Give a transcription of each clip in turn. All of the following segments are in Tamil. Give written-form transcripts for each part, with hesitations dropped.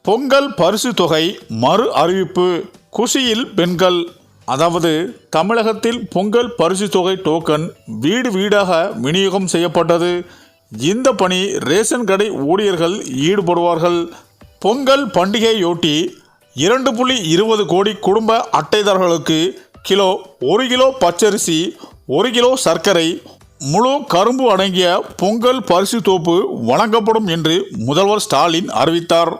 பொங்கல் பரிசு தொகை மறு அறிவிப்பு. குஷியில் பெண்கள். அதாவது தமிழகத்தில் பொங்கல் பரிசு தொகை டோக்கன் வீடு வீடாக விநியோகம் செய்யப்பட்டது. இந்த பணி ரேஷன் கடை ஊழியர்கள் ஈடுபடுவார்கள். பொங்கல் பண்டிகையொட்டி 2.20 கோடி குடும்ப அட்டைதாரர்களுக்கு கிலோ 1 கிலோ பச்சரிசி, 1 கிலோ சர்க்கரை, முழு கரும்பு அடங்கிய பொங்கல் பரிசு தொகுப்பு வழங்கப்படும் என்று முதல்வர் ஸ்டாலின் அறிவித்தார்.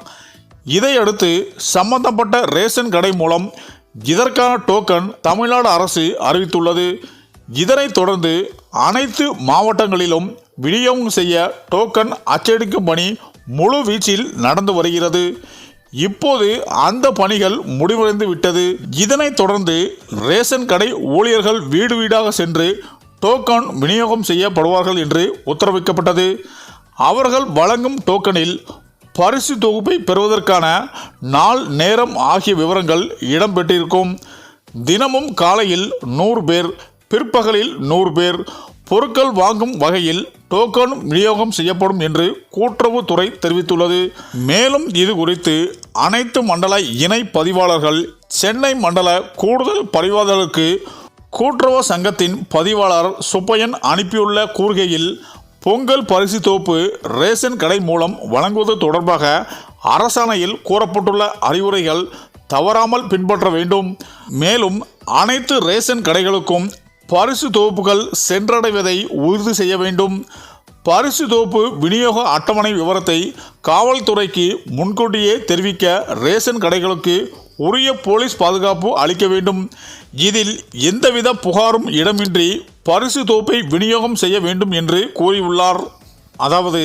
இதையடுத்து சம்பந்தப்பட்ட ரேஷன் கடை மூலம் இதற்கான டோக்கன் தமிழ்நாடு அரசு அறிவித்துள்ளது. இதனைத் தொடர்ந்து அனைத்து மாவட்டங்களிலும் விநியோகம் செய்ய டோக்கன் அச்சடிக்கும் பணி முழு வீச்சில் நடந்து வருகிறது. இப்போது அந்த பணிகள் முடிவடைந்து விட்டது. இதனைத் தொடர்ந்து ரேஷன் கடை ஊழியர்கள் வீடு வீடாக சென்று டோக்கன் விநியோகம் செய்யப்படுவார்கள் என்று உத்தரவிடப்பட்டது. அவர்கள் வழங்கும் டோக்கனில் பரிசு தொகுப்பை பெறுவதற்கான நாள், நேரம் ஆகிய விவரங்கள் இடம்பெற்றிருக்கும். தினமும் காலையில் 100 பேர், பிற்பகலில் 100 பேர் பொருட்கள் வாங்கும் வகையில் டோக்கன் விநியோகம் செய்யப்படும் என்று கூட்டுறவுத்துறை தெரிவித்துள்ளது. மேலும் இது குறித்து அனைத்து மண்டல இணை பதிவாளர்கள், சென்னை மண்டல கூடுதல் பதிவாளர்களுக்கு கூட்டுறவு சங்கத்தின் பதிவாளர் சுப்பையன் அனுப்பியுள்ள கூறுகையில், பொங்கல் பரிசு தொகுப்பு ரேஷன் கடை மூலம் வழங்குவது தொடர்பாக அரசாணையில் கூறப்பட்டுள்ள அறிவுரைகள் தவறாமல் பின்பற்ற வேண்டும். மேலும் அனைத்து ரேஷன் கடைகளுக்கும் பரிசு தொகுப்புகள் சென்றடைவதை உறுதி செய்ய வேண்டும். பரிசு தொகுப்பு விநியோக அட்டவணை விவரத்தை காவல்துறைக்கு முன்கூட்டியே தெரிவிக்க ரேஷன் கடைகளுக்கு உரிய போலீஸ் பாதுகாப்பு அளிக்க வேண்டும். இதில் எந்தவித புகாரும் இடமின்றி பரிசு தொகுப்பை விநியோகம் செய்ய வேண்டும் என்று கூறியுள்ளார். அதாவது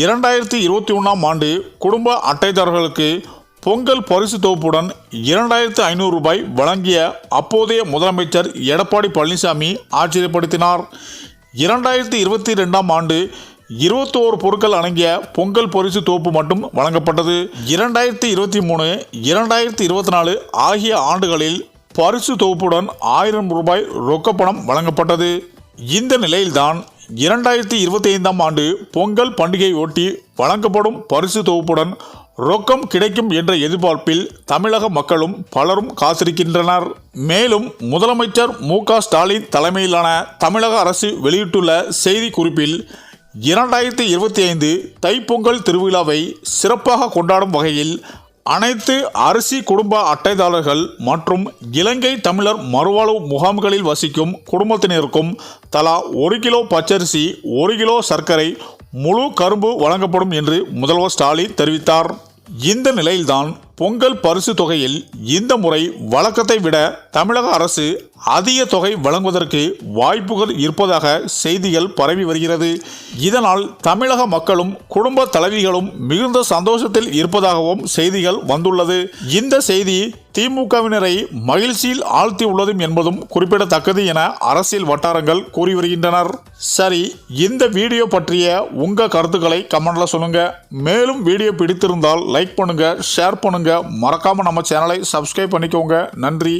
2021ஆம் ஆண்டு குடும்ப அட்டைதாரர்களுக்கு பொங்கல் பரிசு தொகுப்புடன் 2500 ரூபாய் வழங்கிய அப்போதைய முதலமைச்சர் எடப்பாடி பழனிசாமி ஆச்சரியப்படுத்தினார். 2022ஆம் ஆண்டு 21 பொருட்கள் அடங்கிய பொங்கல் பரிசு தொகுப்பு மட்டும் வழங்கப்பட்டது. 2023, 2024 ஆகிய ஆண்டுகளில் பரிசு தொகுப்புடன் 1000 ரூபாய் ரொக்கப்பணம் வழங்கப்பட்டது. இந்த நிலையில்தான் 2025ஆம் ஆண்டு பொங்கல் பண்டிகையொட்டி வழங்கப்படும் பரிசு தொகுப்புடன் ரொக்கம் கிடைக்கும் என்ற எதிர்பார்ப்பில் தமிழக மக்களும் பலரும் காத்திருக்கின்றனர். மேலும் முதலமைச்சர் மு.க. ஸ்டாலின் தலைமையிலான தமிழக அரசு வெளியிட்டுள்ள செய்தி குறிப்பில் 2025 தைப்பொங்கல் திருவிழாவை சிறப்பாக கொண்டாடும் வகையில் அனைத்து அரிசி குடும்ப அட்டைதாரர்கள் மற்றும் இலங்கை தமிழர் மறுவாழ்வு முகாம்களில் வசிக்கும் குடும்பத்தினருக்கும் தலா 1 கிலோ பச்சரிசி, 1 கிலோ சர்க்கரை, முழு கரும்பு வழங்கப்படும் என்று முதல்வர் ஸ்டாலின் தெரிவித்தார். இந்த நிலையில்தான் பொங்கல் பரிசு தொகையில் இந்த முறை வழக்கத்தை விட தமிழக அரசு அதிக தொகை வழங்குவதற்கு வாய்ப்புகள் இருப்பதாக செய்திகள் பரவி வருகிறது. இதனால் தமிழக மக்களும் குடும்ப தலைவிகளும் மிகுந்த சந்தோஷத்தில் இருப்பதாகவும் செய்திகள் வந்துள்ளது. இந்த செய்தி திமுகவினரை மகிழ்ச்சியில் ஆழ்த்தி உள்ளது என்பதும் குறிப்பிடத்தக்கது என அரசியல் வட்டாரங்கள் கூறி வருகின்றனர். சரி, இந்த வீடியோ பற்றிய உங்க கருத்துக்களை கமெண்ட்ல சொல்லுங்க. மேலும் வீடியோ பிடித்திருந்தால் லைக் பண்ணுங்க, ஷேர் பண்ணுங்க, மறக்காம நம்ம சேனலை சப்ஸ்கிரைப் பண்ணிக்கோங்க. நன்றி.